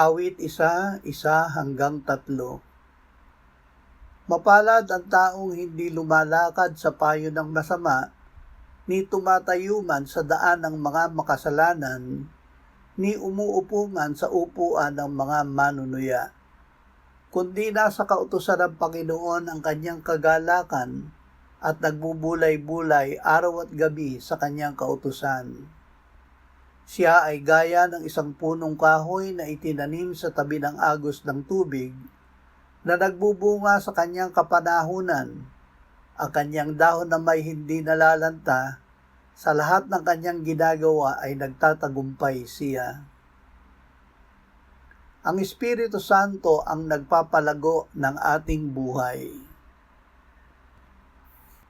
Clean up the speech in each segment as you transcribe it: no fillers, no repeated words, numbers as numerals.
Awit 1:1-3. Mapalad ang taong hindi lumalakad sa payo ng masama, ni tumatayo man sa daan ng mga makasalanan, ni umuupo man sa upuan ng mga manunuya. Kundi nasa kautusan ng Panginoon ang kanyang kagalakan at nagbubulay-bulay araw at gabi sa kanyang kautusan. Siya ay gaya ng isang punong kahoy na itinanim sa tabi ng agos ng tubig, na nagbubunga sa kanyang kapanahunan. Ang kanyang dahon na may hindi nalalanta, sa lahat ng kanyang ginagawa ay nagtatagumpay siya. Ang Espiritu Santo ang nagpapalago ng ating buhay.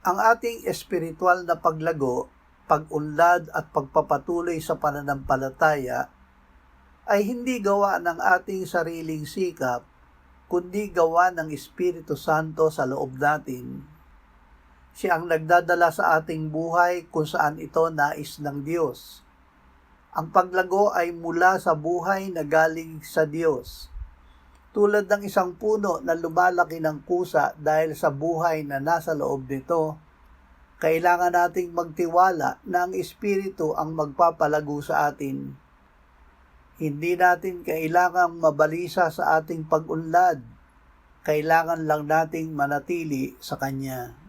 Ang ating espiritual na paglago, pag-unlad at pagpapatuloy sa pananampalataya ay hindi gawa ng ating sariling sikap, kundi gawa ng Espiritu Santo sa loob natin. Siya ang nagdadala sa ating buhay kung saan ito nais ng Diyos. Ang paglago ay mula sa buhay na galing sa Diyos. Tulad ng isang puno na lumalaki ng kusa dahil sa buhay na nasa loob nito, kailangan nating magtiwala na ang Espiritu ang magpapalago sa atin. Hindi natin kailangang mabalisa sa ating pag-unlad. Kailangan lang nating manatili sa Kanya.